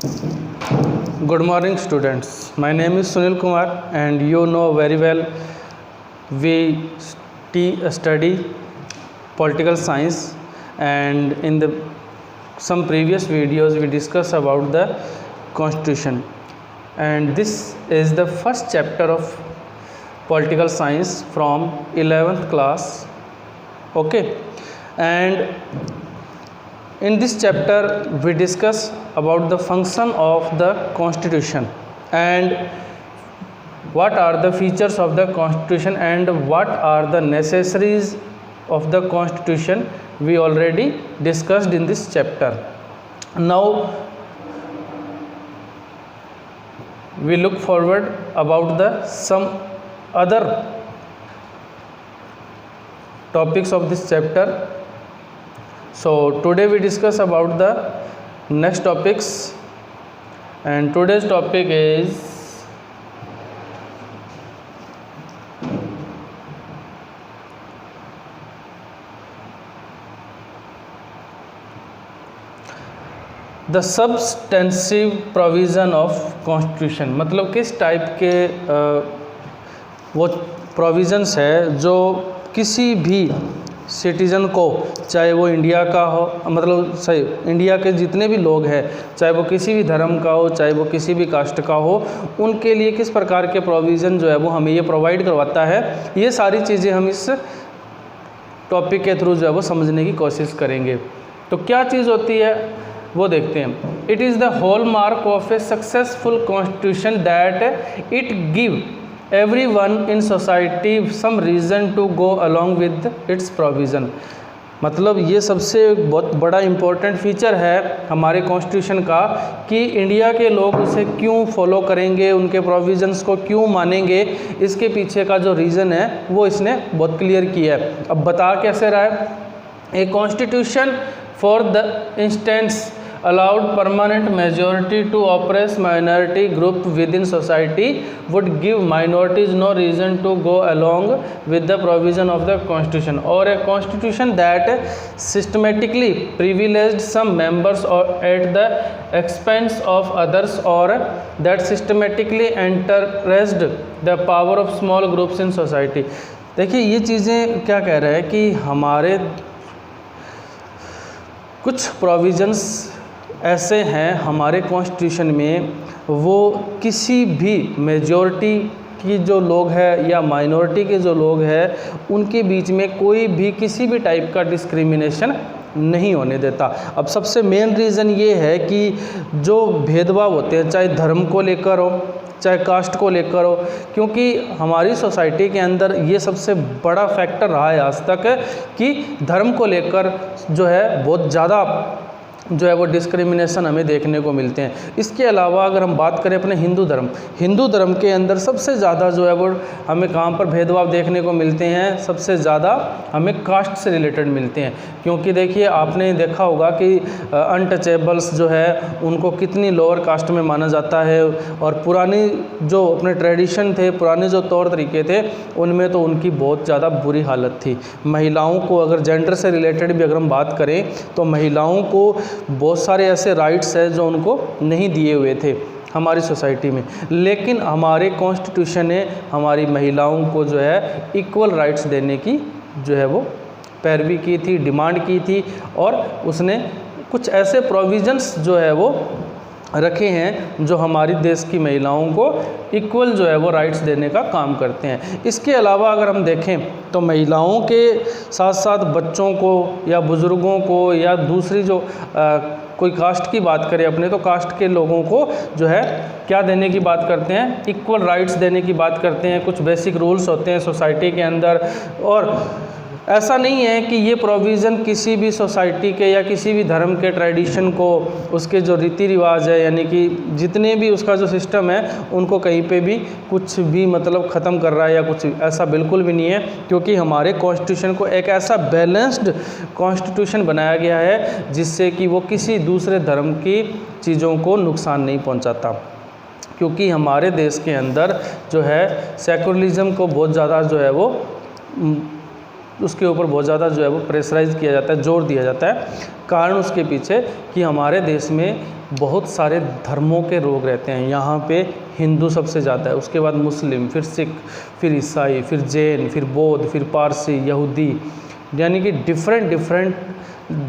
Good morning, students. My name is Sunil Kumar, and you know very well we study political science, and in some previous videos we discussed about the constitution, and this is the first chapter of political science from 11th class. Okay, and in this chapter we discuss about the function of the constitution and what are the features of the constitution and what are the necessaries of the constitution. We already discussed in this chapter. Now we look forward about the some other topics of this chapter. So today we discuss about the next topics, and today's topic is the substantive provision of constitution. मतलब किस type के वो provisions है जो किसी भी citizen को, चाहे वो इंडिया का हो, मतलब सही इंडिया के जितने भी लोग हैं, चाहे वो किसी भी धर्म का हो, चाहे वो किसी भी कास्ट का हो, उनके लिए किस प्रकार के प्रोविज़न जो है वो हमें ये प्रोवाइड करवाता है। ये सारी चीज़ें हम इस टॉपिक के थ्रू जो है वो समझने की कोशिश करेंगे। तो क्या चीज़ होती है वो देखते हैं। It is the whole mark of a successful constitution that it give everyone in society some reason to go along with its provision। मतलब ये सबसे बहुत बड़ा इम्पोर्टेंट फीचर है हमारे कॉन्स्टिट्यूशन का कि इंडिया के लोग उसे क्यों फॉलो करेंगे, उनके प्रोविजंस को क्यों मानेंगे, इसके पीछे का जो रीज़न है वो इसने बहुत क्लियर किया है। अब बता कैसे रहा है, a constitution for the instance allowed permanent majority to oppress minority group within society would give minorities no reason to go along with the provision of the constitution, or a constitution that systematically privileged some members or at the expense of others, or that systematically encouraged the power of small groups in society। देखिए ये चीज़ें क्या कह रहे हैं कि हमारे कुछ प्रोविजंस ऐसे हैं हमारे कॉन्स्टिट्यूशन में, वो किसी भी मेजॉरिटी की जो लोग हैं या माइनॉरिटी के जो लोग हैं उनके बीच में कोई भी किसी भी टाइप का डिस्क्रिमिनेशन नहीं होने देता। अब सबसे मेन रीज़न ये है कि जो भेदभाव होते हैं, चाहे धर्म को लेकर हो, चाहे कास्ट को लेकर हो, क्योंकि हमारी सोसाइटी के अंदर ये सबसे बड़ा फैक्टर रहा है आज तक कि धर्म को लेकर जो है बहुत ज़्यादा जो है वो डिस्क्रिमिनेशन हमें देखने को मिलते हैं। इसके अलावा अगर हम बात करें अपने हिंदू धर्म के अंदर सबसे ज़्यादा जो है वो हमें कहाँ पर भेदभाव देखने को मिलते हैं, सबसे ज़्यादा हमें कास्ट से रिलेटेड मिलते हैं। क्योंकि देखिए आपने देखा होगा कि अनटचेबल्स जो है उनको कितनी लोअर कास्ट में माना जाता है, और पुरानी जो अपने ट्रेडिशन थे, पुराने जो तौर तरीके थे, उनमें तो उनकी बहुत ज़्यादा बुरी हालत थी। महिलाओं को अगर जेंडर से रिलेटेड भी अगर हम बात करें तो महिलाओं को बहुत सारे ऐसे राइट्स हैं जो उनको नहीं दिए हुए थे हमारी सोसाइटी में, लेकिन हमारे कॉन्स्टिट्यूशन ने हमारी महिलाओं को जो है इक्वल राइट्स देने की जो है वो पैरवी की थी, डिमांड की थी, और उसने कुछ ऐसे प्रोविजंस जो है वो रखे हैं जो हमारी देश की महिलाओं को इक्वल जो है वो राइट्स देने का काम करते हैं। इसके अलावा अगर हम देखें तो महिलाओं के साथ साथ बच्चों को या बुज़ुर्गों को या दूसरी जो कोई कास्ट की बात करें अपने, तो कास्ट के लोगों को जो है क्या देने की बात करते हैं, इक्वल राइट्स देने की बात करते हैं। कुछ बेसिक रूल्स होते हैं सोसाइटी के अंदर, और ऐसा नहीं है कि ये प्रोविज़न किसी भी सोसाइटी के या किसी भी धर्म के ट्रेडिशन को, उसके जो रीति रिवाज है, यानी कि जितने भी उसका जो सिस्टम है, उनको कहीं पे भी कुछ भी मतलब ख़त्म कर रहा है या कुछ ऐसा बिल्कुल भी नहीं है। क्योंकि हमारे कॉन्स्टिट्यूशन को एक ऐसा बैलेंस्ड कॉन्स्टिट्यूशन बनाया गया है जिससे कि वो किसी दूसरे धर्म की चीज़ों को नुकसान नहीं पहुँचाता। क्योंकि हमारे देश के अंदर जो है सेकुलरिज्म को बहुत ज़्यादा जो है वो उसके ऊपर बहुत ज़्यादा जो है वो प्रेशराइज किया जाता है, जोर दिया जाता है। कारण उसके पीछे कि हमारे देश में बहुत सारे धर्मों के लोग रहते हैं। यहाँ पे हिंदू सबसे ज़्यादा है, उसके बाद मुस्लिम, फिर सिख, फिर ईसाई, फिर जैन, फिर बौद्ध, फिर पारसी, यहूदी, यानी कि डिफरेंट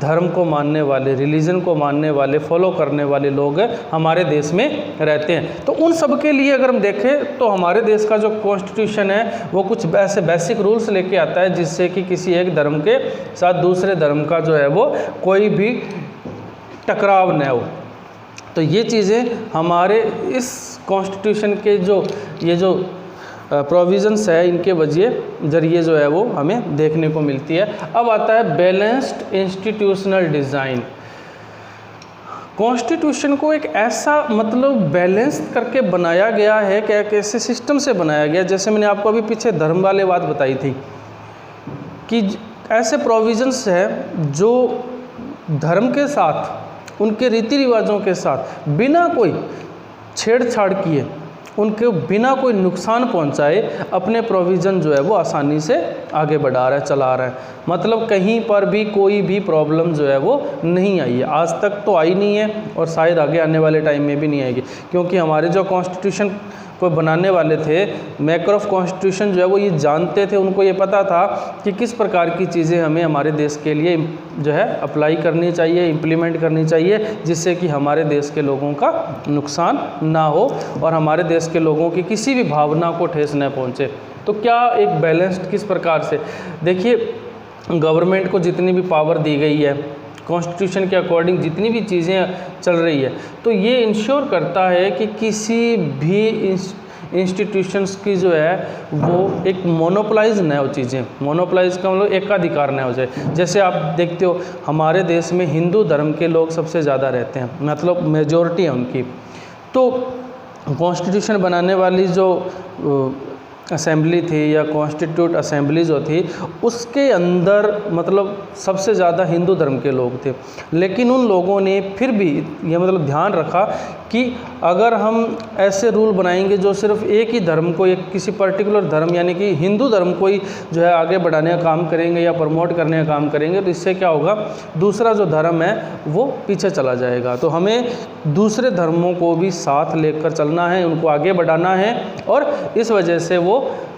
धर्म को मानने वाले, रिलीजन को मानने वाले, फॉलो करने वाले लोग हमारे देश में रहते हैं। तो उन सब के लिए अगर हम देखें तो हमारे देश का जो कॉन्स्टिट्यूशन है वो कुछ ऐसे बेसिक रूल्स लेके आता है जिससे कि किसी एक धर्म के साथ दूसरे धर्म का जो है वो कोई भी टकराव न हो। तो ये चीज़ें हमारे इस कॉन्स्टिट्यूशन के जो प्रोविज़न्स है इनके जरिए जो है वो हमें देखने को मिलती है। अब आता है बैलेंस्ड इंस्टीट्यूशनल डिज़ाइन। कॉन्स्टिट्यूशन को एक ऐसा मतलब बैलेंस करके बनाया गया है कि एक ऐसे सिस्टम से बनाया गया, जैसे मैंने आपको अभी पीछे धर्म वाले बात बताई थी कि ऐसे प्रोविज़न्स है जो धर्म के साथ, उनके रीति रिवाजों के साथ बिना कोई छेड़छाड़ किए, उनके बिना कोई नुकसान पहुंचाए अपने प्रोविज़न जो है वो आसानी से आगे बढ़ा रहा है, चला रहा है। मतलब कहीं पर भी कोई भी प्रॉब्लम जो है वो नहीं आई है, आज तक तो आई नहीं है और शायद आगे आने वाले टाइम में भी नहीं आएगी, क्योंकि हमारे जो कॉन्स्टिट्यूशन को बनाने वाले थे, मेकर ऑफ कॉन्स्टिट्यूशन जो है वो ये जानते थे, उनको ये पता था कि किस प्रकार की चीज़ें हमें हमारे देश के लिए जो है अप्लाई करनी चाहिए, इम्प्लीमेंट करनी चाहिए, जिससे कि हमारे देश के लोगों का नुकसान ना हो और हमारे देश के लोगों की किसी भी भावना को ठेस न पहुँचे। तो क्या एक बैलेंस्ड किस प्रकार से, देखिए गवर्नमेंट को जितनी भी पावर दी गई है कॉन्स्टिट्यूशन के अकॉर्डिंग, जितनी भी चीज़ें चल रही है, तो ये इंश्योर करता है कि किसी भी इंस्टीट्यूशंस की जो है वो एक मोनोपलाइज न हो, चीज़ें मोनोपलाइज का मतलब एकाधिकार न हो जाए। जैसे आप देखते हो हमारे देश में हिंदू धर्म के लोग सबसे ज़्यादा रहते हैं, मतलब मेजॉरिटी है उनकी। तो कॉन्स्टिट्यूशन बनाने वाली जो असेंबली थी या कॉन्स्टिट्यूट असेंबली जो थी, उसके अंदर मतलब सबसे ज़्यादा हिंदू धर्म के लोग थे, लेकिन उन लोगों ने फिर भी ये मतलब ध्यान रखा कि अगर हम ऐसे रूल बनाएंगे जो सिर्फ एक ही धर्म को, एक किसी पर्टिकुलर धर्म यानी कि हिंदू धर्म को ही जो है आगे बढ़ाने का काम करेंगे या प्रमोट करने का काम करेंगे, तो इससे क्या होगा, दूसरा जो धर्म है वो पीछे चला जाएगा। तो हमें दूसरे धर्मों को भी साथ लेकर चलना है, उनको आगे बढ़ाना है, और इस वजह से वो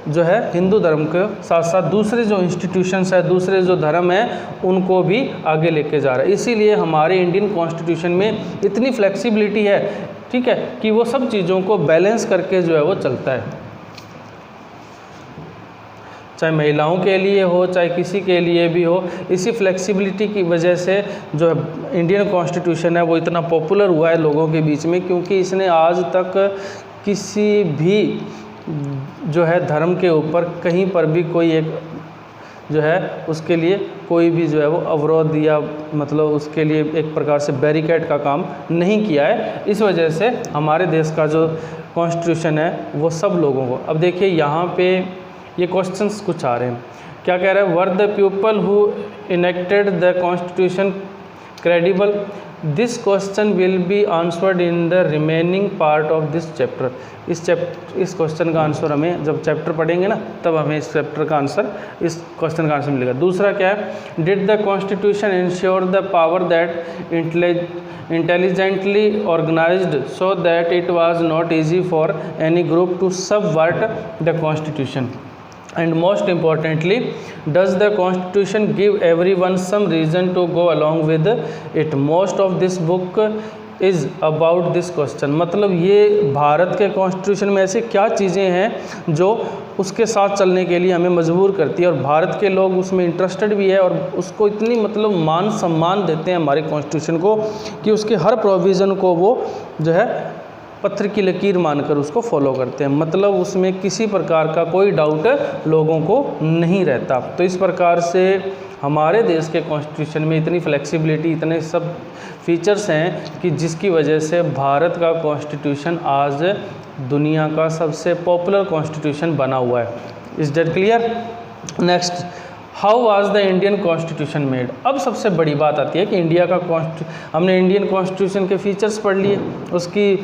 जो है हिंदू धर्म के साथ साथ दूसरे जो इंस्टीट्यूशंस है, दूसरे जो धर्म है, उनको भी आगे लेके जा रहा है। इसीलिए हमारे इंडियन कॉन्स्टिट्यूशन में इतनी फ्लेक्सिबिलिटी है, ठीक है, कि वो सब चीज़ों को बैलेंस करके जो है वो चलता है, चाहे महिलाओं के लिए हो चाहे किसी के लिए भी हो। इसी फ्लेक्सिबिलिटी की वजह से जो इंडियन कॉन्स्टिट्यूशन है वो इतना पॉपुलर हुआ है लोगों के बीच में, क्योंकि इसने आज तक किसी भी जो है धर्म के ऊपर कहीं पर भी कोई एक जो है उसके लिए कोई भी जो है वो अवरोध या मतलब उसके लिए एक प्रकार से बैरिकेड का काम नहीं किया है। इस वजह से हमारे देश का जो कॉन्स्टिट्यूशन है वो सब लोगों को, अब देखिए यहाँ पे ये क्वेश्चंस कुछ आ रहे हैं, क्या कह रहे हैं, were the people who enacted the constitution credible, this question will be answered in the remaining part of this chapter. इस क्वेश्चन का आंसर हमें जब चैप्टर पढ़ेंगे ना, तब हमें इस चैप्टर का आंसर, इस क्वेश्चन का आंसर मिलेगा। दूसरा क्या है, did the constitution ensure the power that intelligently organised so that it was not easy for any group to subvert the constitution, and most importantly, does the constitution give everyone some reason to go along with it? Most of this book is about this question। मतलब ये भारत के constitution में ऐसे क्या चीज़ें हैं जो उसके साथ चलने के लिए हमें मजबूर करती है, और भारत के लोग उसमें इंटरेस्टेड भी है और उसको इतनी मतलब मान सम्मान देते हैं हमारे कॉन्स्टिट्यूशन को कि उसके हर प्रोविज़न को वो जो है पत्थर की लकीर मानकर उसको फॉलो करते हैं, मतलब उसमें किसी प्रकार का कोई डाउट लोगों को नहीं रहता। तो इस प्रकार से हमारे देश के कॉन्स्टिट्यूशन में इतनी फ्लेक्सिबिलिटी, इतने सब फीचर्स हैं कि जिसकी वजह से भारत का कॉन्स्टिट्यूशन आज दुनिया का सबसे पॉपुलर कॉन्स्टिट्यूशन बना हुआ है। Is that clear? Next, how was the Indian constitution made. अब सबसे बड़ी बात आती है कि इंडिया का हमने इंडियन कॉन्स्टिट्यूशन के फीचर्स पढ़ लिए, उसकी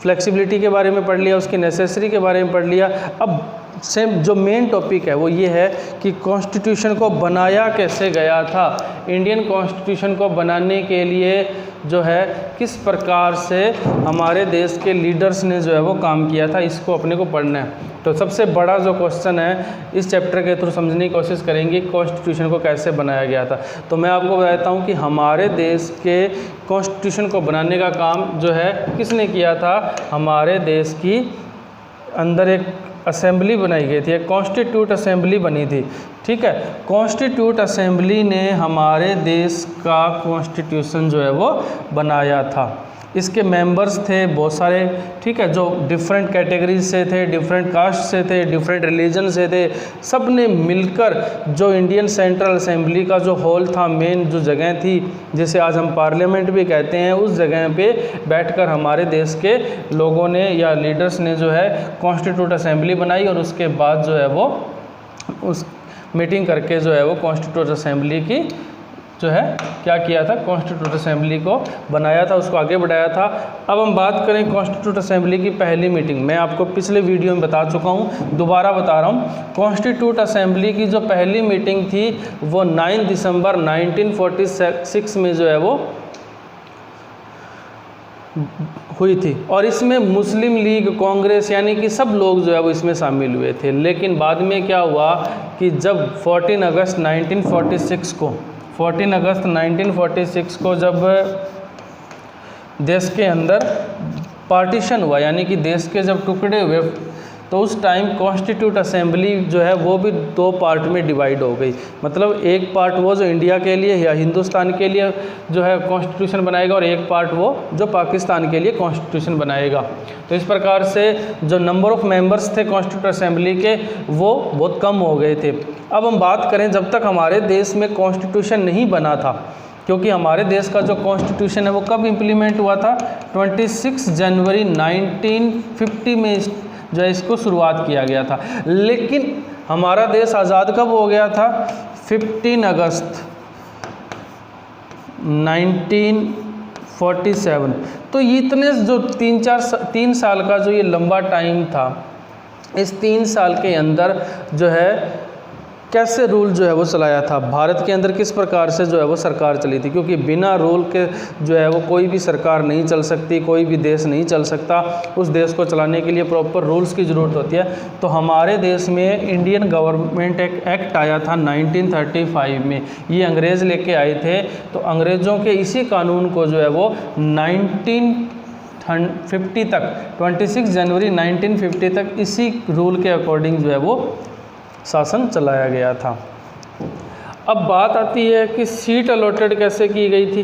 फ्लेक्सिबिलिटी के बारे में पढ़ लिया, उसकी नेसेसरी के बारे में पढ़ लिया। अब से जो मेन टॉपिक है वो ये है कि कॉन्स्टिट्यूशन को बनाया कैसे गया था। इंडियन कॉन्स्टिट्यूशन को बनाने के लिए जो है किस प्रकार से हमारे देश के लीडर्स ने जो है वो काम किया था, इसको अपने को पढ़ना है। तो सबसे बड़ा जो क्वेश्चन है इस चैप्टर के थ्रू समझने की कोशिश करेंगे कॉन्स्टिट्यूशन को कैसे बनाया गया था। तो मैं आपको बताता हूँ कि हमारे देश के कॉन्स्टिट्यूशन को बनाने का काम जो है किसने किया था। हमारे देश की अंदर एक असेंबली बनाई गई थी, एक कॉन्स्टिट्यूट असेंबली बनी थी, ठीक है। कॉन्स्टिट्यूट असेंबली ने हमारे देश का कॉन्स्टिट्यूशन जो है वो बनाया था। इसके मेंबर्स थे बहुत सारे, ठीक है, जो डिफरेंट कैटेगरीज से थे, डिफरेंट कास्ट से थे, डिफरेंट रिलीजन से थे। सब ने मिलकर जो इंडियन सेंट्रल असेंबली का जो हॉल था, मेन जो जगह थी जिसे आज हम पार्लियामेंट भी कहते हैं, उस जगह पे बैठकर हमारे देश के लोगों ने या लीडर्स ने जो है कॉन्स्टिट्यूट असेंबली बनाई और उसके बाद जो है वो उस मीटिंग करके जो है वो कॉन्स्टिट्यूट असेंबली की जो है क्या किया था, कॉन्स्टिट्यूट असेंबली को बनाया था, उसको आगे बढ़ाया था। अब हम बात करें कॉन्स्टिट्यूट असेंबली की पहली मीटिंग। मैं आपको पिछले वीडियो में बता चुका हूँ, दोबारा बता रहा हूँ। कॉन्स्टिट्यूट असेंबली की जो पहली मीटिंग थी वो 9 दिसंबर 1946 में जो है वो हुई थी और इसमें मुस्लिम लीग, कांग्रेस यानी कि सब लोग जो है वो इसमें शामिल हुए थे। लेकिन बाद में क्या हुआ कि जब 14 अगस्त 1946 को जब देश के अंदर पार्टीशन हुआ, यानी कि देश के जब टुकड़े हुए, तो उस टाइम कॉन्स्टिट्यूट असेंबली जो है वो भी 2 पार्ट में डिवाइड हो गई। मतलब एक पार्ट वो जो इंडिया के लिए या हिंदुस्तान के लिए जो है कॉन्स्टिट्यूशन बनाएगा और एक पार्ट वो जो पाकिस्तान के लिए कॉन्स्टिट्यूशन बनाएगा। तो इस प्रकार से जो नंबर ऑफ़ मेंबर्स थे कॉन्स्टिट्यूट असेंबली के वो बहुत कम हो गए थे। अब हम बात करें जब तक हमारे देश में कॉन्स्टिट्यूशन नहीं बना था, क्योंकि हमारे देश का जो कॉन्स्टिट्यूशन है वो कब इम्प्लीमेंट हुआ था, 26 जनवरी 1950 में जो है इसको शुरुआत किया गया था। लेकिन हमारा देश आज़ाद कब हो गया था, 15 अगस्त 1947। तो इतने जो 3 साल का जो ये लंबा टाइम था, इस 3 साल के अंदर जो है कैसे रूल जो है वो चलाया था, भारत के अंदर किस प्रकार से जो है वो सरकार चली थी। क्योंकि बिना रूल के जो है वो कोई भी सरकार नहीं चल सकती, कोई भी देश नहीं चल सकता। उस देश को चलाने के लिए प्रॉपर रूल्स की ज़रूरत होती है। तो हमारे देश में इंडियन गवर्नमेंट एक्ट आया था 1935 में, ये अंग्रेज़ लेके आए थे। तो अंग्रेज़ों के इसी कानून को जो है वो 1950 तक, 26 जनवरी 1950 तक इसी रूल के अकॉर्डिंग जो है वो शासन चलाया गया था। अब बात आती है कि सीट अलॉटेड कैसे की गई थी।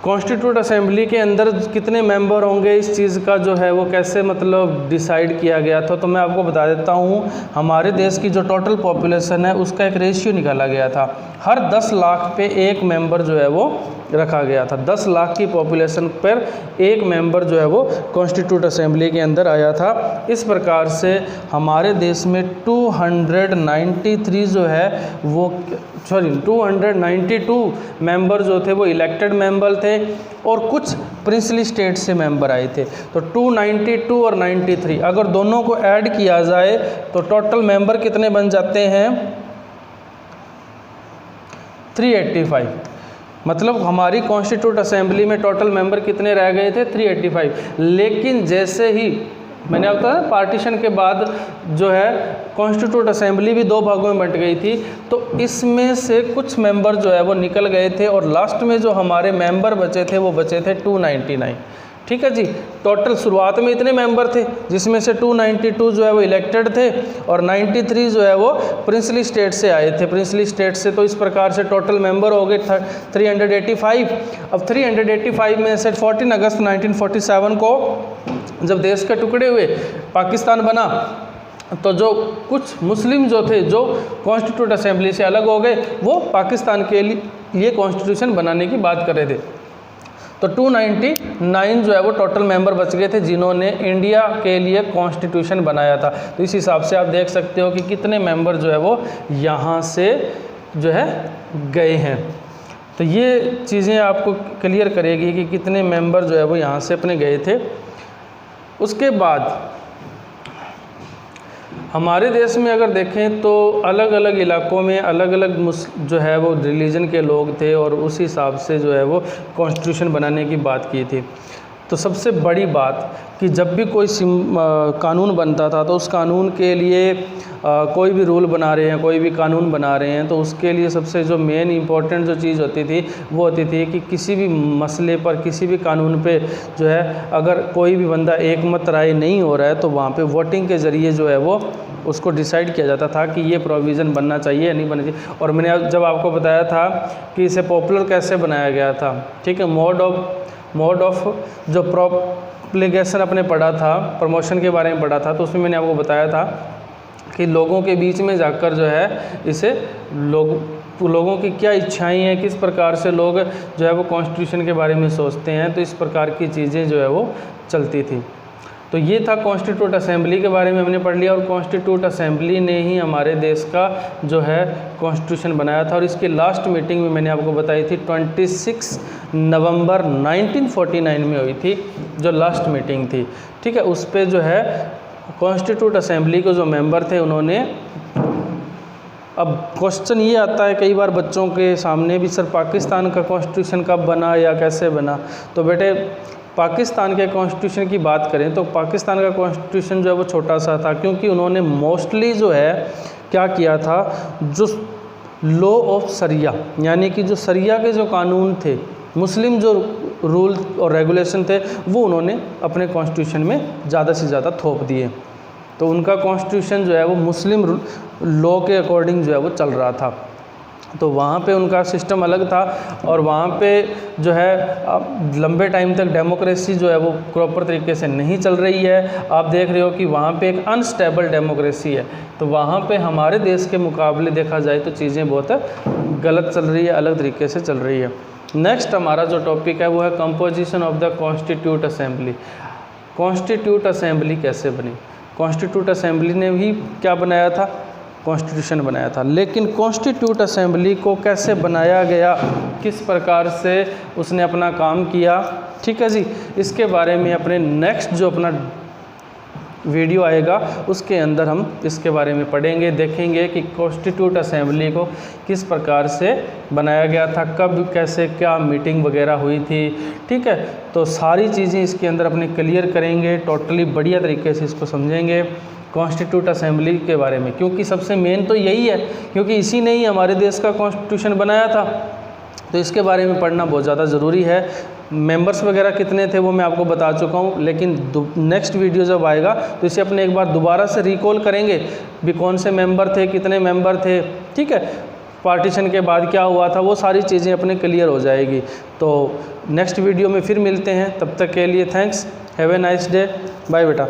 कॉन्स्टिट्यूट असेंबली के अंदर कितने मेंबर होंगे, इस चीज़ का जो है वो कैसे मतलब डिसाइड किया गया था। तो मैं आपको बता देता हूँ, हमारे देश की जो टोटल पॉपुलेशन है उसका एक रेशियो निकाला गया था। हर 10 लाख पे एक मेंबर जो है वो रखा गया था। 10 लाख की पॉपुलेशन पर एक मेंबर जो है वो कॉन्स्टिट्यूट असेंबली के अंदर आया था। इस प्रकार से हमारे देश में 293 जो है वो 292 मेंबर जो थे वो इलेक्टेड मेंबर थे और कुछ प्रिंसली स्टेट से मेंबर आए थे। तो 292 और 93 अगर दोनों को ऐड किया जाए तो टोटल मेंबर कितने बन जाते हैं, 385। मतलब हमारी कॉन्स्टिट्यूट असेंबली में टोटल मेंबर कितने रह गए थे, 385। लेकिन जैसे ही मैंने आपको बताया पार्टीशन के बाद जो है कॉन्स्टिट्यूट असेंबली भी 2 भागों में बंट गई थी। तो इसमें से कुछ मेंबर जो है वो निकल गए थे और लास्ट में जो हमारे मेंबर बचे थे वो बचे थे 299। ठीक है जी। टोटल शुरुआत में इतने मेंबर थे जिसमें से 292 जो है वो इलेक्टेड थे और 93 जो है वो प्रिंसली स्टेट से आए थे, प्रिंसली स्टेट से। तो इस प्रकार से टोटल मेंबर हो गए 385। अब 385 में से 14 अगस्त 1947 को जब देश के टुकड़े हुए, पाकिस्तान बना, तो जो कुछ मुस्लिम जो थे जो कॉन्स्टिट्यूट असेंबली से अलग हो गए वो पाकिस्तान के लिए कॉन्स्टिट्यूशन बनाने की बात कर रहे थे। तो 299 जो है वो टोटल मेंबर बच गए थे जिन्होंने इंडिया के लिए कॉन्स्टिट्यूशन बनाया था। तो इस हिसाब से आप देख सकते हो कि कितने मेंबर जो है वो यहाँ से जो है गए हैं। तो ये चीज़ें आपको क्लियर करेगी कि कितने मेंबर जो है वो यहाँ से अपने गए थे। उसके बाद हमारे देश में अगर देखें तो अलग अलग इलाकों में अलग अलग जो है वो रिलीजन के लोग थे और उस हिसाब से जो है वो कॉन्स्टिट्यूशन बनाने की बात की थी। तो सबसे बड़ी बात कि जब भी कोई कानून बनता था तो उस कानून के लिए कोई भी रूल बना रहे हैं, कोई भी कानून बना रहे हैं, तो उसके लिए सबसे जो मेन इम्पॉर्टेंट जो चीज़ होती थी वो होती थी कि किसी भी मसले पर, किसी भी कानून पे जो है अगर कोई भी बंदा एक मत राय नहीं हो रहा है तो वहाँ पे वोटिंग के ज़रिए जो है वो उसको डिसाइड किया जाता था कि ये प्रोविज़न बनना चाहिए या नहीं बनना चाहिए। और मैंने जब आपको बताया था कि इसे पॉपुलर कैसे बनाया गया था, ठीक है, मोड ऑफ जो प्रोपगेशन अपने पढ़ा था, प्रमोशन के बारे में पढ़ा था, तो उसमें मैंने आपको बताया था कि लोगों के बीच में जाकर जो है इसे लोगों की क्या इच्छाएं हैं, किस प्रकार से लोग जो है वो कॉन्स्टिट्यूशन के बारे में सोचते हैं, तो इस प्रकार की चीज़ें जो है वो चलती थी। तो ये था कॉन्स्टिट्यूट असेंबली के बारे में हमने पढ़ लिया, और कॉन्स्टिट्यूट असेंबली ने ही हमारे देश का जो है कॉन्स्टिट्यूशन बनाया था। और इसकी लास्ट मीटिंग में मैंने आपको बताई थी 26 नवंबर 1949 में हुई थी, जो लास्ट मीटिंग थी, ठीक है। उस पर जो है कॉन्स्टिट्यूट असेंबली के जो मेंबर थे उन्होंने, अब क्वेश्चन ये आता है कई बार बच्चों के सामने भी, सर पाकिस्तान का कॉन्स्टिट्यूशन कब बना या कैसे बना। तो बेटे पाकिस्तान के कॉन्स्टिट्यूशन की बात करें तो पाकिस्तान का कॉन्स्टिट्यूशन जो है वो छोटा सा था, क्योंकि उन्होंने मोस्टली जो है क्या किया था, जो लॉ ऑफ शरिया यानी कि जो शरिया के जो कानून थे, मुस्लिम जो रूल और रेगुलेशन थे, वो उन्होंने अपने कॉन्स्टिट्यूशन में ज़्यादा से ज़्यादा थोप दिए। तो उनका कॉन्स्टिट्यूशन जो है वो मुस्लिम लॉ के अकॉर्डिंग जो है वो चल रहा था। तो वहाँ पे उनका सिस्टम अलग था, और वहाँ पे जो है लंबे टाइम तक डेमोक्रेसी जो है वो प्रॉपर तरीके से नहीं चल रही है। आप देख रहे हो कि वहाँ पे एक अनस्टेबल डेमोक्रेसी है। तो वहाँ पे हमारे देश के मुकाबले देखा जाए तो चीज़ें बहुत गलत चल रही है, अलग तरीके से चल रही है। नेक्स्ट हमारा जो टॉपिक है वो है composition of the constitute assembly. Constitute assembly कैसे बनी? कॉन्स्टिट्यूट असेंबली ने भी क्या बनाया था? कॉन्स्टिट्यूशन बनाया था। लेकिन कॉन्स्टिट्यूट असेंबली को कैसे बनाया गया, किस प्रकार से उसने अपना काम किया, ठीक है जी, इसके बारे में अपने नेक्स्ट जो अपना वीडियो आएगा उसके अंदर हम इसके बारे में पढ़ेंगे, देखेंगे कि कॉन्स्टिट्यूट असेंबली को किस प्रकार से बनाया गया था, कब कैसे क्या मीटिंग वगैरह हुई थी, ठीक है। तो सारी चीज़ें इसके अंदर अपने क्लियर करेंगे, टोटली बढ़िया तरीके से इसको समझेंगे कॉन्स्टिट्यूट असेंबली के बारे में, क्योंकि सबसे मेन तो यही है, क्योंकि इसी ने ही हमारे देश का कॉन्स्टिट्यूशन बनाया था। तो इसके बारे में पढ़ना बहुत ज़्यादा ज़रूरी है। मेंबर्स वगैरह कितने थे वो मैं आपको बता चुका हूँ, लेकिन नेक्स्ट वीडियो जब आएगा तो इसे अपने एक बार दोबारा से रिकॉल करेंगे भी कौन से मेंबर थे, कितने मेंबर थे, ठीक है, पार्टीशन के बाद क्या हुआ था, वो सारी चीज़ें अपने क्लियर हो जाएगी। तो नेक्स्ट वीडियो में फिर मिलते हैं, तब तक के लिए thanks, have a nice day, bye बेटा।